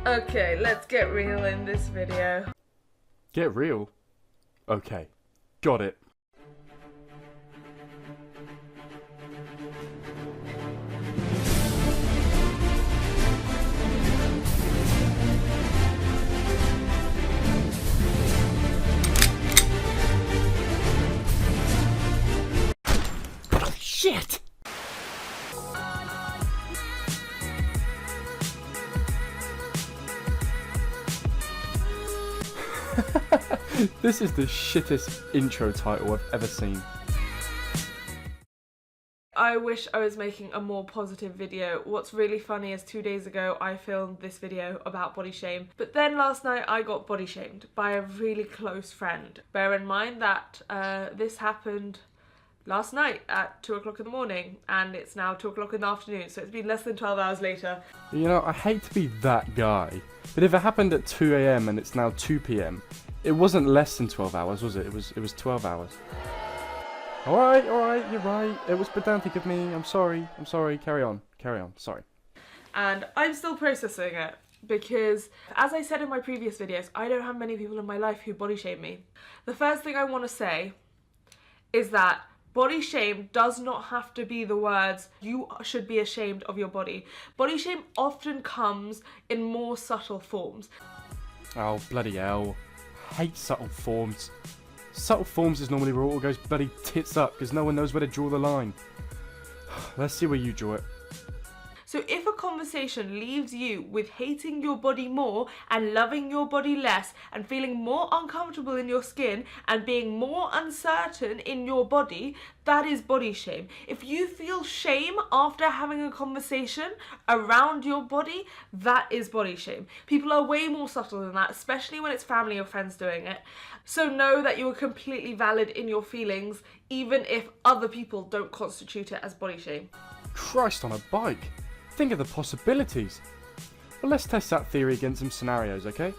Okay, let's get real in this video. Get real? Okay, got it. Shit! This is the shittest intro title I've ever seen. I wish I was making a more positive video. What's really funny is 2 days ago I filmed this video about body shame, but then last night I got body shamed by a really close friend. Bear in mind that this happened last night at 2 o'clock in the morning and it's now 2 o'clock in the afternoon, so it's been less than 12 hours later. You know, I hate to be that guy, but if it happened at 2 AM and it's now 2 PM, it wasn't less than 12 hours, was it? It was 12 hours. Alright, you're right. It was pedantic of me. I'm sorry. Carry on. Sorry. And I'm still processing it because, as I said in my previous videos, I don't have many people in my life who body shame me. The first thing I want to say is that body shame does not have to be the words, you should be ashamed of your body. Body shame often comes in more subtle forms. Oh, bloody hell. Hate subtle forms. Subtle forms is normally where it all goes bloody tits up because no one knows where to draw the line. Let's see where you draw it. So if a conversation leaves you with hating your body more and loving your body less and feeling more uncomfortable in your skin and being more uncertain in your body, that is body shame. If you feel shame after having a conversation around your body, that is body shame. People are way more subtle than that, especially when it's family or friends doing it. So know that you are completely valid in your feelings, even if other people don't constitute it as body shame. Christ on a bike. Think of the possibilities. Well, let's test that theory against some scenarios, okay?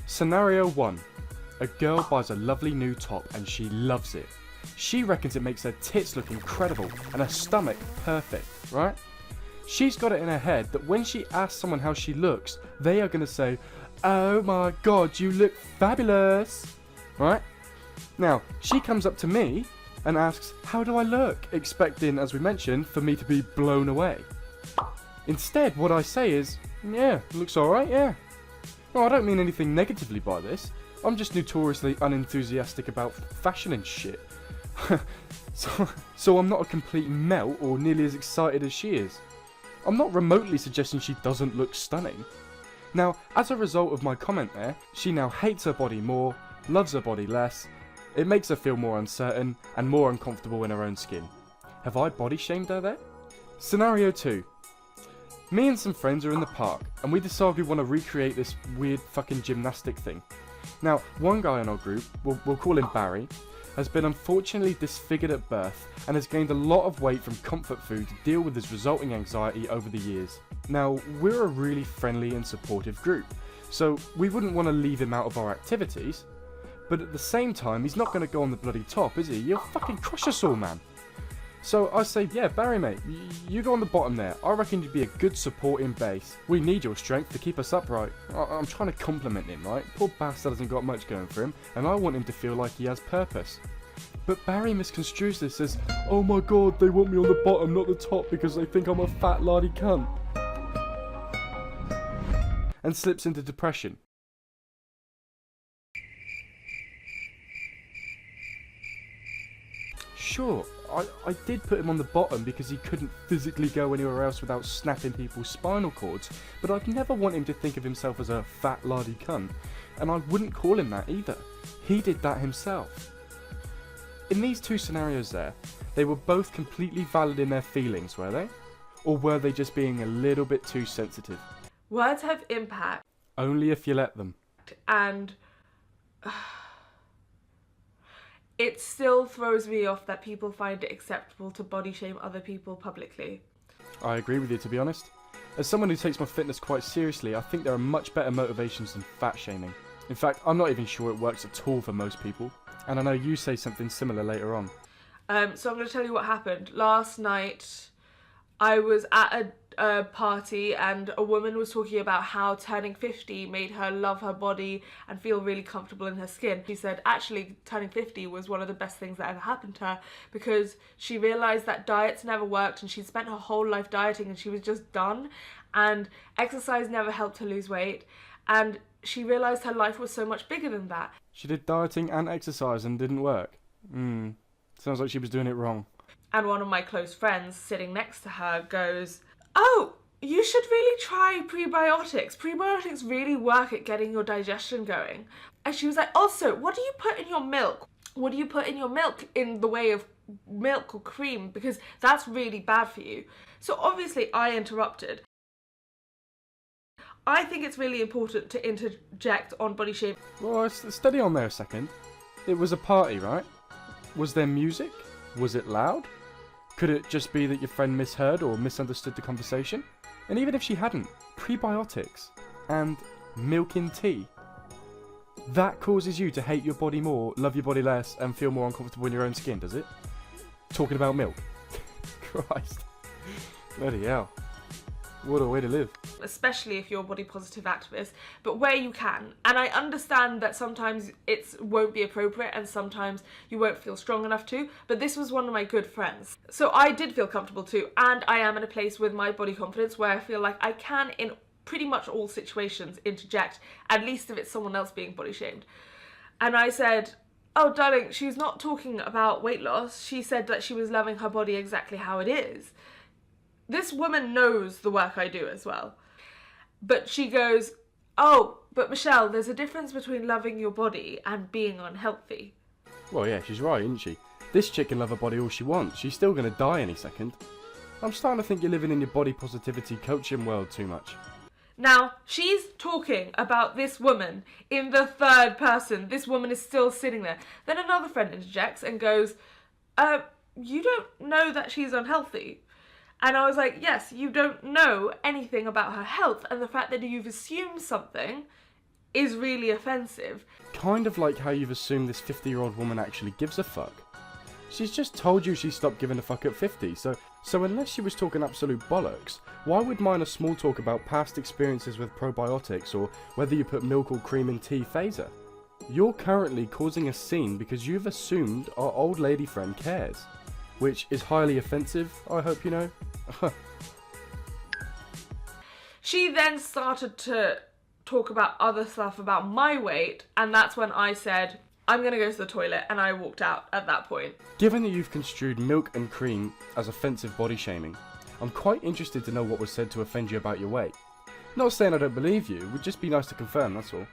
Scenario 1. A girl buys a lovely new top and she loves it. She reckons it makes her tits look incredible and her stomach perfect, right? She's got it in her head that when she asks someone how she looks, they are going to say, "Oh my god, you look fabulous," right? Now, she comes up to me and asks, "How do I look?" expecting, as we mentioned, for me to be blown away. Instead, what I say is, "Yeah, looks alright, yeah." No, I don't mean anything negatively by this. I'm just notoriously unenthusiastic about fashion and shit. so I'm not a complete melt or nearly as excited as she is. I'm not remotely suggesting she doesn't look stunning. Now, as a result of my comment there, she now hates her body more, loves her body less. It makes her feel more uncertain and more uncomfortable in her own skin. Have I body shamed her there? Scenario 2. Me and some friends are in the park and we decide we want to recreate this weird fucking gymnastic thing. Now, one guy in our group, we'll call him Barry, has been unfortunately disfigured at birth and has gained a lot of weight from comfort food to deal with his resulting anxiety over the years. Now, we're a really friendly and supportive group, so we wouldn't want to leave him out of our activities, but at the same time, he's not going to go on the bloody top, is he? You'll fucking crush us all, man. So I say, yeah, Barry mate, you go on the bottom there. I reckon you'd be a good supporting base. We need your strength to keep us upright. I'm trying to compliment him, right? Poor bastard hasn't got much going for him, and I want him to feel like he has purpose. But Barry misconstrues this as, "Oh my god, they want me on the bottom, not the top, because they think I'm a fat lardy cunt," and slips into depression. Sure, I did put him on the bottom because he couldn't physically go anywhere else without snapping people's spinal cords, but I'd never want him to think of himself as a fat lardy cunt, and I wouldn't call him that either. He did that himself. In these two scenarios there, they were both completely valid in their feelings, were they? Or were they just being a little bit too sensitive? Words have impact. Only if you let them. And it still throws me off that people find it acceptable to body shame other people publicly. I agree with you, to be honest. As someone who takes my fitness quite seriously, I think there are much better motivations than fat shaming. In fact, I'm not even sure it works at all for most people. And I know you say something similar later on. So I'm going to tell you what happened. Last night, I was at a party and a woman was talking about how turning 50 made her love her body and feel really comfortable in her skin. She said actually turning 50 was one of the best things that ever happened to her because she realised that diets never worked and she'd spent her whole life dieting and she was just done, and exercise never helped her lose weight, and she realised her life was so much bigger than that. She did dieting and exercise and didn't work. Sounds like she was doing it wrong. And one of my close friends sitting next to her goes, "Oh, you should really try prebiotics. Prebiotics really work at getting your digestion going." And she was like, "Also, what do you put in your milk? What do you put in your milk in the way of milk or cream? Because that's really bad for you." So obviously I interrupted. I think it's really important to interject on body shape. Well, steady on there a second. It was a party, right? Was there music? Was it loud? Could it just be that your friend misheard or misunderstood the conversation? And even if she hadn't, prebiotics and milk in tea, that causes you to hate your body more, love your body less, and feel more uncomfortable in your own skin, does it? Talking about milk. Christ. Bloody hell. What a way to live. Especially if you're a body positive activist, but where you can. And I understand that sometimes it won't be appropriate and sometimes you won't feel strong enough to, but this was one of my good friends. So I did feel comfortable too, and I am in a place with my body confidence where I feel like I can, in pretty much all situations, interject, at least if it's someone else being body shamed. And I said, "Oh darling, she's not talking about weight loss. She said that she was loving her body exactly how it is." This woman knows the work I do as well. But she goes, "Oh, but Michelle, there's a difference between loving your body and being unhealthy." Well, yeah, she's right, isn't she? This chick can love her body all she wants. She's still going to die any second. I'm starting to think you're living in your body positivity coaching world too much. Now, she's talking about this woman in the third person. This woman is still sitting there. Then another friend interjects and goes, "You don't know that she's unhealthy." And I was like, yes, you don't know anything about her health, and the fact that you've assumed something is really offensive. Kind of like how you've assumed this 50-year-old woman actually gives a fuck. She's just told you she stopped giving a fuck at 50, so unless she was talking absolute bollocks, why would minor small talk about past experiences with probiotics or whether you put milk or cream in tea phase her? You're currently causing a scene because you've assumed our old lady friend cares. Which is highly offensive, I hope you know. She then started to talk about other stuff about my weight, and that's when I said, "I'm gonna go to the toilet," and I walked out at that point. Given that you've construed milk and cream as offensive body shaming, I'm quite interested to know what was said to offend you about your weight. Not saying I don't believe you, it would just be nice to confirm, that's all.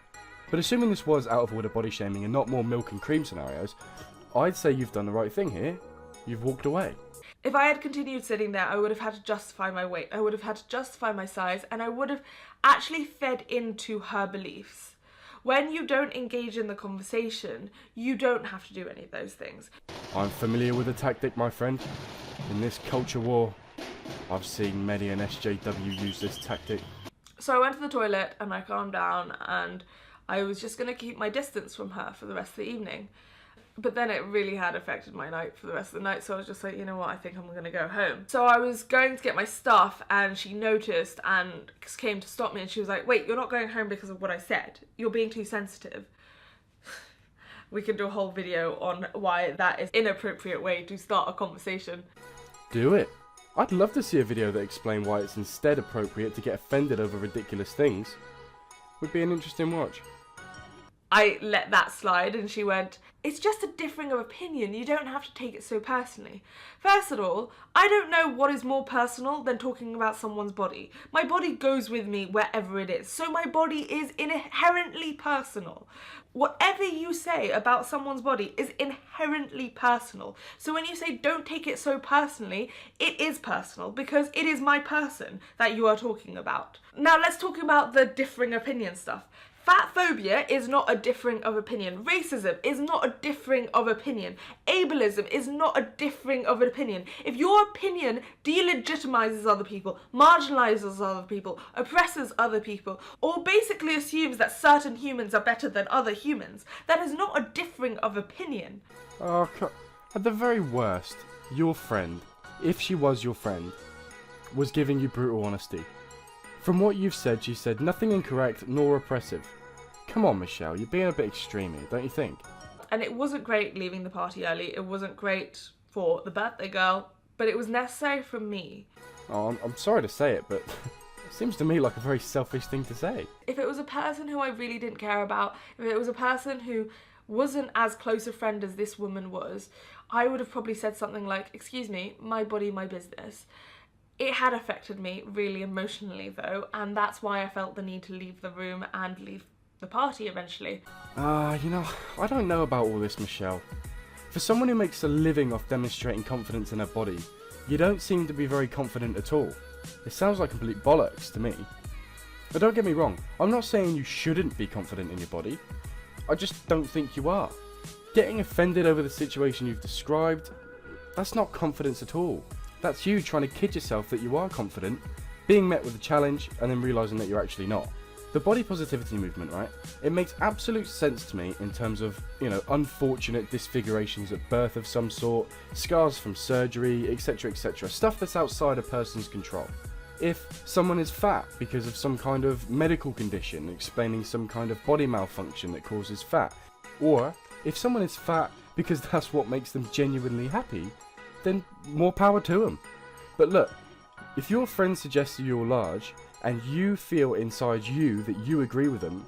But assuming this was out of order body shaming and not more milk and cream scenarios, I'd say you've done the right thing here. You've walked away. If I had continued sitting there, I would have had to justify my weight, I would have had to justify my size, and I would have actually fed into her beliefs. When you don't engage in the conversation, you don't have to do any of those things. I'm familiar with the tactic, my friend. In this culture war, I've seen many an SJW use this tactic. So I went to the toilet and I calmed down and I was just going to keep my distance from her for the rest of the evening. But then it really had affected my night for the rest of the night, so I was just like, you know what, I think I'm going to go home. So I was going to get my stuff and she noticed and came to stop me and she was like, "Wait, you're not going home because of what I said. You're being too sensitive." We can do a whole video on why that is an inappropriate way to start a conversation. Do it. I'd love to see a video that explained why it's instead appropriate to get offended over ridiculous things. Would be an interesting watch. I let that slide and she went, "It's just a differing of opinion, you don't have to take it so personally." First of all, I don't know what is more personal than talking about someone's body. My body goes with me wherever it is, so my body is inherently personal. Whatever you say about someone's body is inherently personal. So when you say don't take it so personally, it is personal because it is my person that you are talking about. Now let's talk about the differing opinion stuff. Fat phobia is not a differing of opinion. Racism is not a differing of opinion. Ableism is not a differing of an opinion. If your opinion delegitimizes other people, marginalizes other people, oppresses other people, or basically assumes that certain humans are better than other humans, that is not a differing of opinion. Oh, at the very worst, your friend, if she was your friend, was giving you brutal honesty. From what you've said, she said nothing incorrect nor oppressive. Come on, Michelle, you're being a bit extreme here, don't you think? And it wasn't great leaving the party early. It wasn't great for the birthday girl, but it was necessary for me. Oh, I'm sorry to say it, but it seems to me like a very selfish thing to say. If it was a person who I really didn't care about, if it was a person who wasn't as close a friend as this woman was, I would have probably said something like, excuse me, my body, my business. It had affected me really emotionally though, and that's why I felt the need to leave the room and leave the party eventually. You know, I don't know about all this, Michelle. For someone who makes a living off demonstrating confidence in her body, you don't seem to be very confident at all. It sounds like complete bollocks to me. But don't get me wrong, I'm not saying you shouldn't be confident in your body. I just don't think you are. Getting offended over the situation you've described, that's not confidence at all. That's you trying to kid yourself that you are confident, being met with a challenge, and then realising that you're actually not. The body positivity movement, right? It makes absolute sense to me in terms of, unfortunate disfigurations at birth of some sort, scars from surgery, etc, etc. Stuff that's outside a person's control. If someone is fat because of some kind of medical condition, explaining some kind of body malfunction that causes fat. Or, if someone is fat because that's what makes them genuinely happy, then more power to them. But look, if your friend suggests that you're large, and you feel inside you that you agree with them,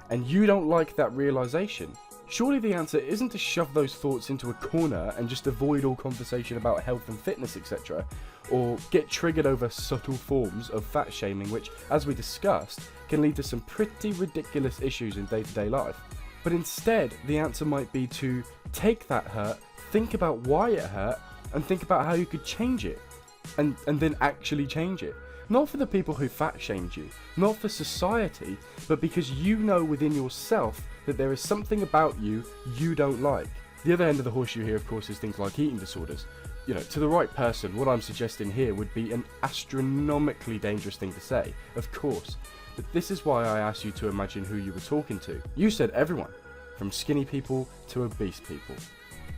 and you don't like that realisation, surely the answer isn't to shove those thoughts into a corner and just avoid all conversation about health and fitness, etc., or get triggered over subtle forms of fat shaming, which, as we discussed, can lead to some pretty ridiculous issues in day-to-day life. But instead, the answer might be to take that hurt, think about why it hurt, and think about how you could change it, and then actually change it. Not for the people who fat shamed you, not for society, but because you know within yourself that there is something about you don't like. The other end of the horseshoe here, of course, is things like eating disorders. To the right person, what I'm suggesting here would be an astronomically dangerous thing to say, of course. But this is why I asked you to imagine who you were talking to. You said everyone, from skinny people to obese people.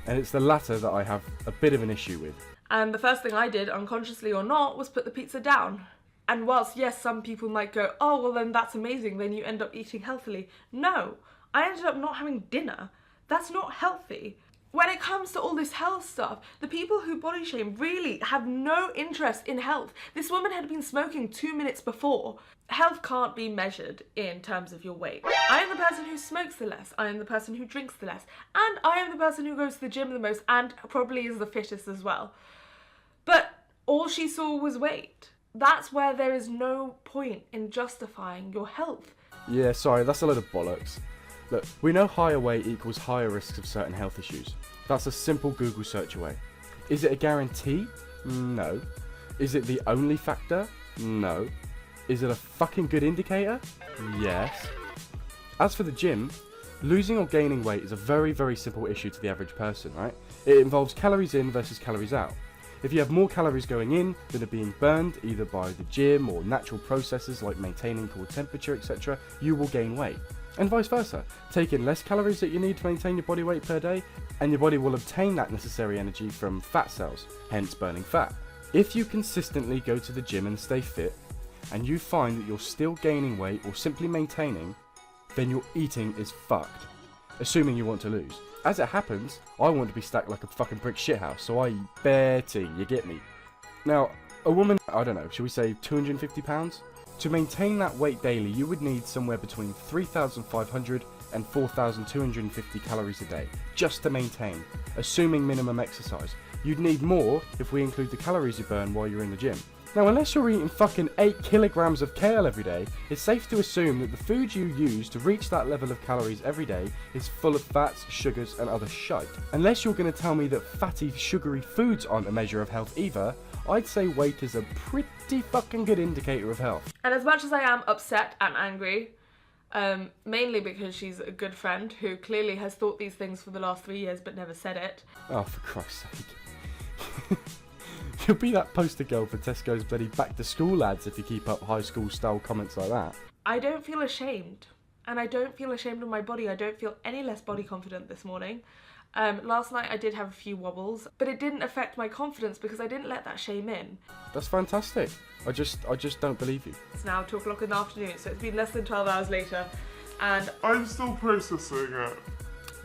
And it's the latter that I have a bit of an issue with. And the first thing I did, unconsciously or not, was put the pizza down. And whilst, yes, some people might go, oh, well then that's amazing, then you end up eating healthily. No, I ended up not having dinner. That's not healthy. When it comes to all this health stuff, the people who body shame really have no interest in health. This woman had been smoking 2 minutes before. Health can't be measured in terms of your weight. I am the person who smokes the less, I am the person who drinks the less, and I am the person who goes to the gym the most and probably is the fittest as well. But all she saw was weight. That's where there is no point in justifying your health. Yeah, sorry, that's a load of bollocks. Look, we know higher weight equals higher risks of certain health issues. That's a simple Google search away. Is it a guarantee? No. Is it the only factor? No. Is it a fucking good indicator? Yes. As for the gym, losing or gaining weight is a very, very simple issue to the average person, right? It involves calories in versus calories out. If you have more calories going in than are being burned, either by the gym or natural processes like maintaining core temperature, etc., you will gain weight. And vice versa. Take in less calories that you need to maintain your body weight per day, and your body will obtain that necessary energy from fat cells, hence burning fat. If you consistently go to the gym and stay fit, and you find that you're still gaining weight or simply maintaining, then your eating is fucked. Assuming you want to lose. As it happens, I want to be stacked like a fucking brick shithouse, so I eat bare tea, you get me? Now, a woman, I don't know, should we say 250 pounds? To maintain that weight daily, you would need somewhere between 3,500 and 4,250 calories a day, just to maintain, assuming minimum exercise. You'd need more if we include the calories you burn while you're in the gym. Now, unless you're eating fucking 8 kilograms of kale every day, it's safe to assume that the food you use to reach that level of calories every day is full of fats, sugars, and other shite. Unless you're going to tell me that fatty, sugary foods aren't a measure of health either, I'd say weight is a pretty fucking good indicator of health. And as much as I am upset and angry, mainly because she's a good friend who clearly has thought these things for the last 3 years but never said it. Oh, for Christ's sake. You'll be that poster girl for Tesco's bloody back to school ads if you keep up high school style comments like that. I don't feel ashamed. And I don't feel ashamed of my body. I don't feel any less body confident this morning. Last night I did have a few wobbles, but it didn't affect my confidence because I didn't let that shame in. That's fantastic. I just don't believe you. It's now 2 o'clock in the afternoon, so it's been less than 12 hours later, and I'm still processing it.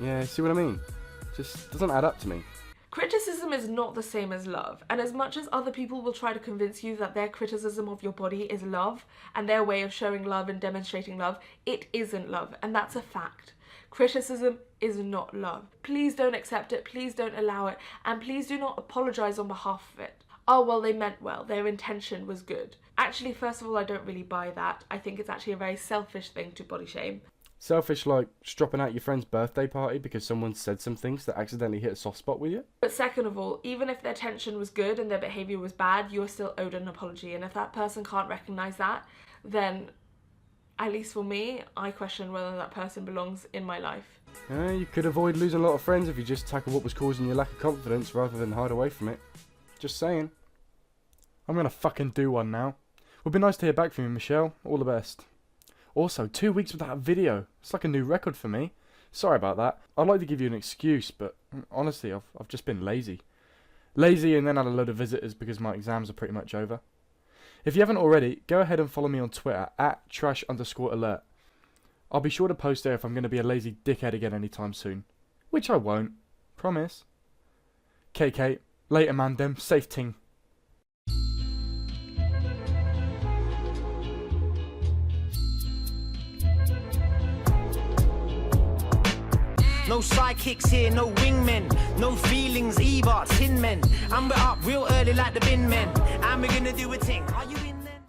Yeah, see what I mean? Just doesn't add up to me. criticism is not the same as love, and as much as other people will try to convince you that their criticism of your body is love, and their way of showing love and demonstrating love, it isn't love, and that's a fact. Criticism is not love. Please don't accept it, please don't allow it, and please do not apologise on behalf of it. Oh, well, they meant well, their intention was good. Actually, first of all, I don't really buy that. I think it's actually a very selfish thing to body shame. Selfish like stropping out your friend's birthday party because someone said some things that accidentally hit a soft spot with you? But second of all, even if their intention was good and their behaviour was bad, you're still owed an apology. And if that person can't recognise that, then, at least for me, I question whether that person belongs in my life. You could avoid losing a lot of friends if you just tackle what was causing your lack of confidence rather than hide away from it. Just saying. I'm gonna fucking do one now. Would be nice to hear back from you, Michelle. All the best. Also, 2 weeks without a video. It's like a new record for me. Sorry about that. I'd like to give you an excuse, but honestly, I've just been lazy. Lazy and then had a load of visitors because my exams are pretty much over. If you haven't already, go ahead and follow me on Twitter at @trash_alert. I'll be sure to post there if I'm going to be a lazy dickhead again anytime soon. Which I won't. Promise. KK, later Mandem, safe ting. No sidekicks here, no wingmen, no feelings either, tin men. And we're up real early like the bin men, and we're gonna do a thing. Are you in then?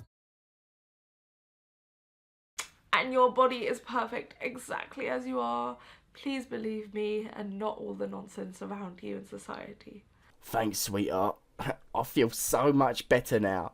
And your body is perfect exactly as you are. Please believe me, and not all the nonsense around you in society. Thanks, sweetheart. I feel so much better now.